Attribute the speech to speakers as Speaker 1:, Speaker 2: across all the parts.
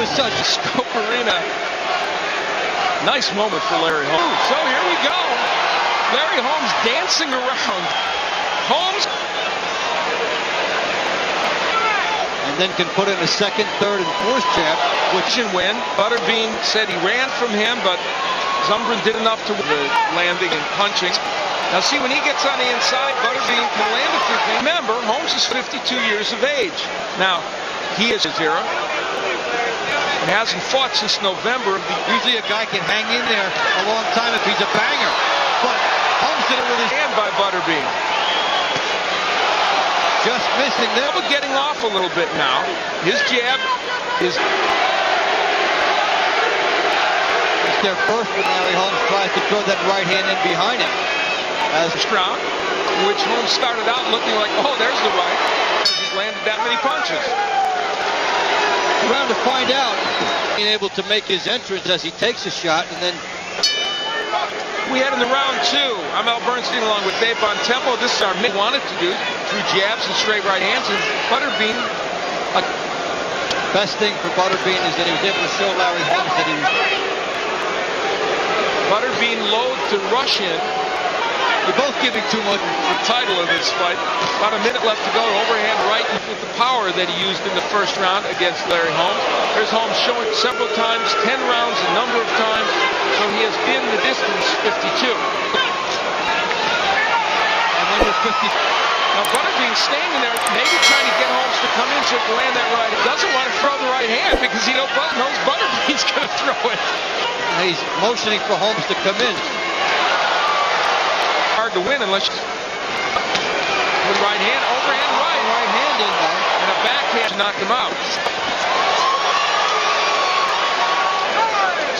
Speaker 1: was such a
Speaker 2: Scope Arena. Nice moment for Larry Holmes. So here we go. Larry Holmes dancing around. Holmes.
Speaker 1: And then can put in a second, third, and fourth jab.
Speaker 2: Which can win. Butterbean said he ran from him, but Zumbrin did enough to the landing and punching. Now see, when he gets on the inside, Butterbean can land a few things. Remember, Holmes is 52 years of age. Now, he is his era. He hasn't fought since November.
Speaker 1: Usually a guy can hang in there a long time if he's a banger. But Holmes did it with his
Speaker 2: hand by Butterbean.
Speaker 1: Just missing there.
Speaker 2: But getting off a little bit now. His jab is
Speaker 1: there first when Larry Holmes tries to throw that right hand in behind him.
Speaker 2: As round, which Holmes started out looking like, oh, there's the right. He's landed that many punches.
Speaker 1: Round to find out. Being able to make his entrance as he takes a shot, and then
Speaker 2: we head in the round two. I'm Al Bernstein along with Dave Bontempo. This is our wanted to do through jabs and straight right hands. And Butterbean.
Speaker 1: Best thing for Butterbean is that he was able to show Larry Holmes that he was.
Speaker 2: Butterbean loath to rush in.
Speaker 1: You're both giving too much.
Speaker 2: The title of this fight. About a minute left to go. Overhand right with the power that he used in the first round against Larry Holmes. There's Holmes showing several times, 10 rounds, a number of times. So he has been the distance 52.
Speaker 1: And when you're 50.
Speaker 2: Now Butterbean staying in there, maybe trying to get Holmes to come in so he can land that right. He doesn't want to throw the right hand because he knows Butterbean's going to throw it.
Speaker 1: He's motioning for Holmes to come in.
Speaker 2: Hard to win unless you with right hand, overhand right.
Speaker 1: Right hand in there.
Speaker 2: And a backhand to knock him out.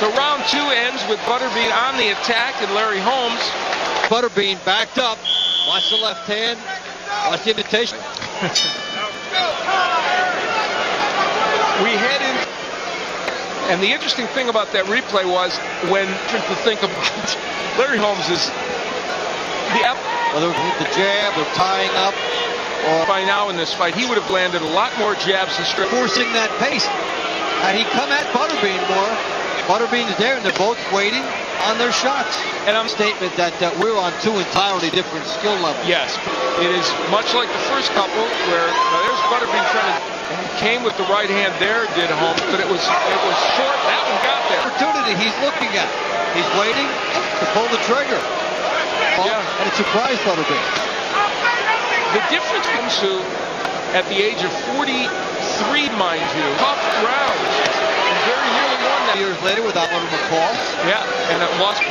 Speaker 2: So round two ends with Butterbean on the attack and Larry Holmes.
Speaker 1: Butterbean backed up. Watch the left hand. Watch the invitation.
Speaker 2: We head in. And the interesting thing about that replay was when to think about Larry Holmes is
Speaker 1: whether with the jab or tying up, or
Speaker 2: by now in this fight, he would have landed a lot more jabs and straight.
Speaker 1: Forcing that pace. Had he come at Butterbean more, Butterbean's there and they're both waiting on their shots.
Speaker 2: And I'm
Speaker 1: statement that we're on two entirely different skill levels.
Speaker 2: Yes, it is much like the first couple where there's Butterbean trying to came with the right hand there, did Holmes, but it was short. That one got there.
Speaker 1: Opportunity he's looking at. He's waiting to pull the trigger.
Speaker 2: Yeah.
Speaker 1: And it surprised Butterbean.
Speaker 2: The difference comes to, at the age of 43, mind you, tough rounds. And very nearly won that.
Speaker 1: Years later without Little McCall.
Speaker 2: Yeah, and it lost.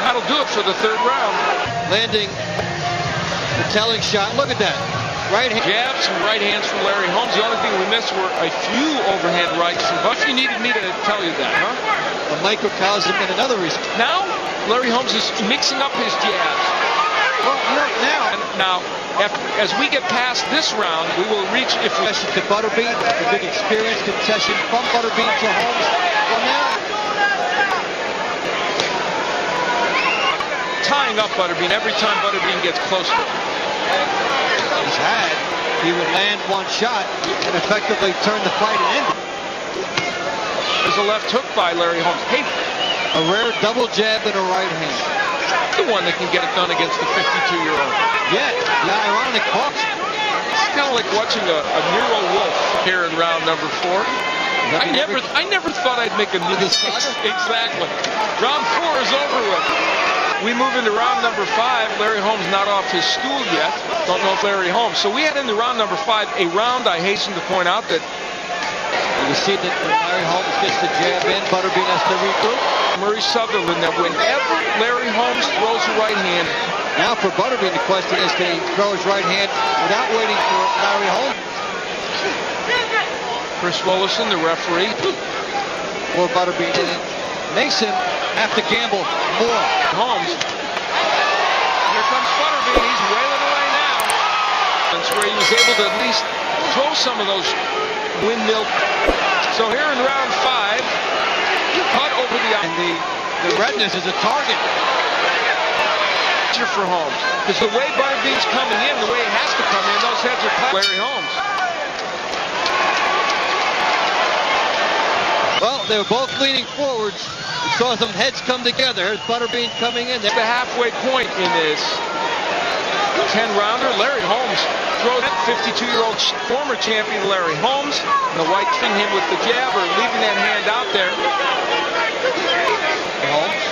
Speaker 2: That'll do it for the third round.
Speaker 1: Landing the telling shot. Look at that. Right hand.
Speaker 2: Jabs and right hands from Larry Holmes. The only thing we missed were a few overhand rights. But you needed me to tell you that, huh?
Speaker 1: A microcosm in another reason.
Speaker 2: Now, Larry Holmes is mixing up his jabs.
Speaker 1: Well, now.
Speaker 2: And now, as we get past this round, we will reach. If we
Speaker 1: to Butterbean, a big experience concession from Butterbean to Holmes. Well, now.
Speaker 2: Tying up Butterbean every time Butterbean gets closer.
Speaker 1: He would land one shot and effectively turn the fight and end it.
Speaker 2: There's a left hook by Larry Holmes. Hey,
Speaker 1: a rare double jab and a right hand.
Speaker 2: The one that can get it done against the 52-year-old.
Speaker 1: Yeah, the ironic box.
Speaker 2: It's kind of like watching a Nero Wolf here in round number 4. I never thought I'd make a new exactly. Round 4 is over with. We move into round number 5. Larry Holmes not off his stool yet. Don't know if Larry Holmes. So we head into round number 5. A round, I hasten to point out, that
Speaker 1: you see that when Larry Holmes gets the jab in, Butterbean has to regroup.
Speaker 2: Murray Sutherland, that whenever Larry Holmes throws a right hand.
Speaker 1: Now for Butterbean, the question is, can he throw his right hand without waiting for Larry Holmes?
Speaker 2: Chris Willison, the referee.
Speaker 1: Or Butterbean makes him have to gamble more.
Speaker 2: Holmes. Here comes Butterbean. He's wailing away now. That's where he was able to at least throw some of those windmill. So here in round 5, cut over the eye.
Speaker 1: And the redness is a target.
Speaker 2: For Holmes. Because the way Butterbean's coming in, the way he has to come in, those heads are cut. Larry Holmes.
Speaker 1: Well, they were both leaning forwards. We saw some heads come together. Here's Butterbean coming in.
Speaker 2: The halfway point in this 10-rounder. Larry Holmes throws that 52-year-old former champion Larry Holmes. And the white thing him with the jab or leaving that hand out there.
Speaker 1: Holmes.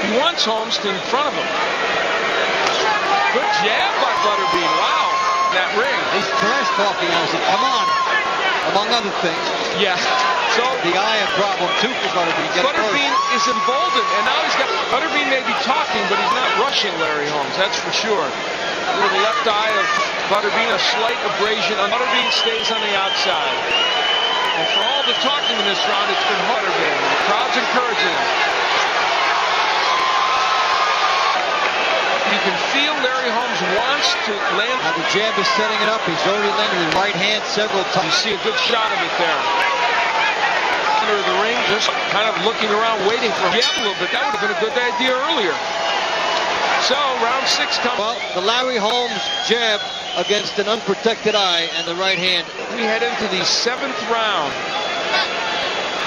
Speaker 2: He wants Holmes in front of him. Good jab by Butterbean. Wow. That ring.
Speaker 1: He's trash talking as he come on, among other things.
Speaker 2: Yeah. So
Speaker 1: the eye a problem too for Butterbean.
Speaker 2: Butterbean is emboldened, and now he's got Butterbean may be talking, but he's not rushing Larry Holmes. That's for sure. With the left eye of Butterbean, a slight abrasion. Butterbean stays on the outside. And for all the talking in this round, it's been Butterbean. The crowd's encouraging him. You can feel Larry Holmes wants to land.
Speaker 1: Now the jab is setting it up. He's already landed his right hand several times.
Speaker 2: You see a good shot of it there. Under the ring, just kind of looking around, waiting for him a little bit. That would have been a good idea earlier. So, round 6 comes.
Speaker 1: Well, the Larry Holmes jab against an unprotected eye and the right hand.
Speaker 2: We head into the 7th round.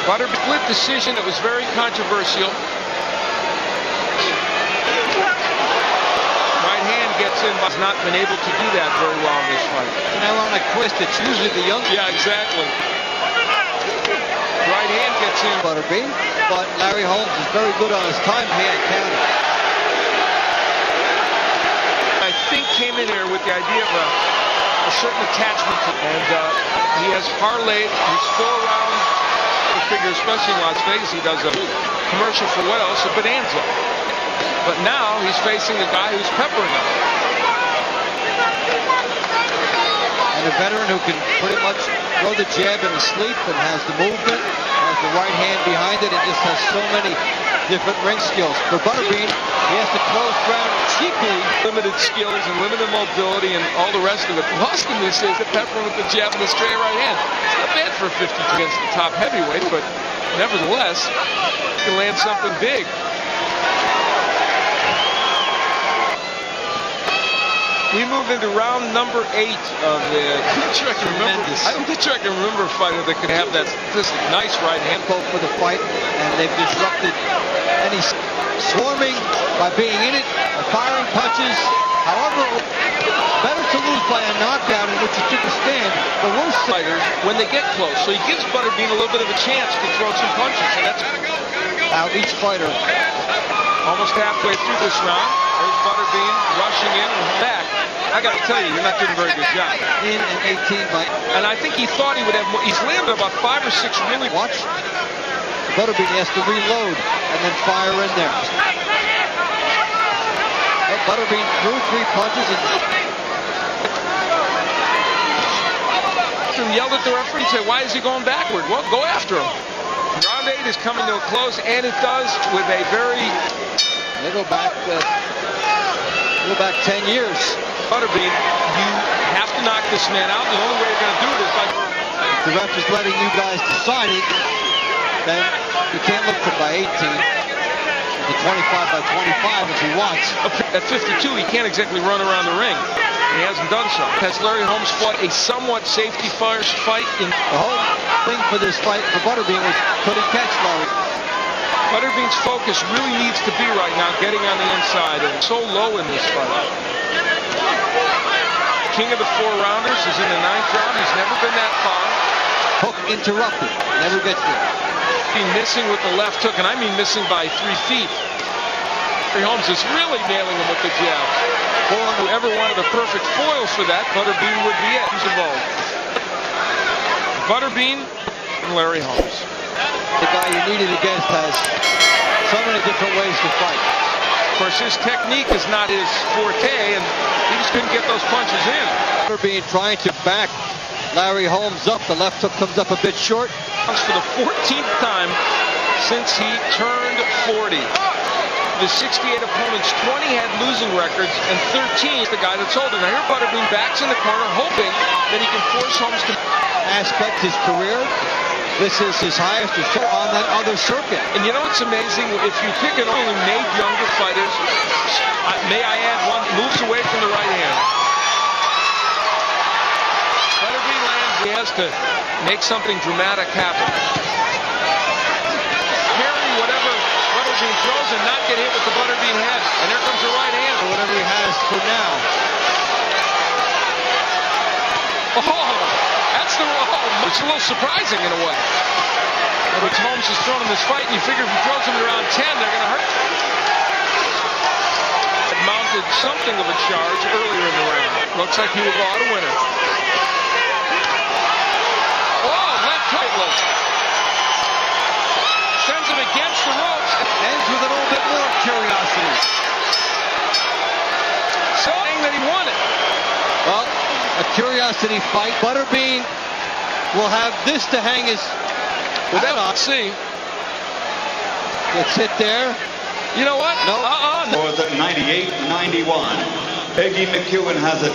Speaker 2: Butterbean split decision. It was very controversial. Gets in, but has not been able to do that very well in this fight.
Speaker 1: It's an ironic twist. It's usually the young.
Speaker 2: Yeah, exactly. Right hand gets in.
Speaker 1: Butterbean, but Larry Holmes is very good on his time hand counter.
Speaker 2: I think came in here with the idea of a certain attachment to, and he has parlayed his 4-round figure, especially in Las Vegas. He does a commercial for what else? A Bonanza. But now he's facing a guy who's peppering him.
Speaker 1: And a veteran who can pretty much throw the jab in his sleep and has the movement, has the right hand behind it, and just has so many different ring skills. For Butterbean, he has to close ground cheaply.
Speaker 2: Limited skills and limited mobility and all the rest of it. Lost in this is the peppering with the jab and the straight right hand. It's not bad for a 50 against the top heavyweight, but nevertheless, he can land something big. We move into round number 8 of the. I'm not sure I can remember. I'm not sure I can remember a fighter that could have that just nice right hand.
Speaker 1: Both for the fight, and they've disrupted any swarming by being in it, firing punches. However, better to lose by a knockout in which you took a stand. The worst
Speaker 2: fighters when they get close. So he gives Butterbean a little bit of a chance to throw some punches, and that's
Speaker 1: how each fighter.
Speaker 2: Almost halfway through this round, there's Butterbean rushing in and back. I got to tell you, you're not doing a very good job.
Speaker 1: In and 18 by.
Speaker 2: And I think he thought he would have more. He's landed about 5 or 6 really.
Speaker 1: Watch. Butterbean has to reload and then fire in there. Well, Butterbean threw 3 punches and.
Speaker 2: Yelled at the referee and said, "Why is he going backward?" Well, go after him. Round 8 is coming to a close, and it does with a very.
Speaker 1: They go back 10 years.
Speaker 2: Butterbean, you have to knock this man out. The only way you're going to do it is by.
Speaker 1: If the ref is letting you guys decide it, then you can't look for by 18. The 25 by 25 if he wants.
Speaker 2: At 52, he can't exactly run around the ring. He hasn't done so. Has Larry Holmes fought a somewhat safety first fight? In
Speaker 1: the whole thing for this fight for Butterbean was could he catch Larry?
Speaker 2: Butterbean's focus really needs to be right now getting on the inside, and so low in this fight. King of the 4-rounders is in the 9th round. He's never been that far.
Speaker 1: Hook interrupted. Never gets there.
Speaker 2: He's missing with the left hook, and I mean missing by 3 feet. Larry Holmes is really nailing him with the jab. Whoever wanted a perfect foil for that, Butterbean would be it. He's involved. Butterbean and Larry Holmes.
Speaker 1: The guy you needed against has so many different ways to fight.
Speaker 2: Of course, his technique is not his forte, and he just couldn't get those punches in.
Speaker 1: Butterbean trying to back Larry Holmes up. The left hook comes up a bit short.
Speaker 2: For the 14th time since he turned 40. The 68 opponents, 20 had losing records, and 13 the guy that's older. Now here Butterbean backs in the corner, hoping that he can force Holmes to
Speaker 1: aspect his career. This is his highest show on that other circuit.
Speaker 2: And you know what's amazing? If you pick an only made younger fighters, may I add one, moves away from the right hand. Butterbean lands, he has to make something dramatic happen. Carry whatever Butterbean throws and not get hit with the Butterbean head. And there comes the right hand.
Speaker 1: Or whatever he has for now.
Speaker 2: Oh, that's the wrong. It's a little surprising in a way. Which Holmes has thrown in this fight, and you figure if he throws him around 10, they're going to hurt. It mounted something of a charge earlier in the round. Looks like he will go out a winner. Oh, left right left. Sends him against the ropes.
Speaker 1: Ends with a little bit more curiosity.
Speaker 2: Saying that he won it.
Speaker 1: Well, a curiosity fight. Butterbean will have this to hang his...
Speaker 2: Let's see.
Speaker 1: Gets hit there.
Speaker 2: You know what?
Speaker 1: No.
Speaker 2: No.
Speaker 3: For the 98-91, Peggy McEwen has it.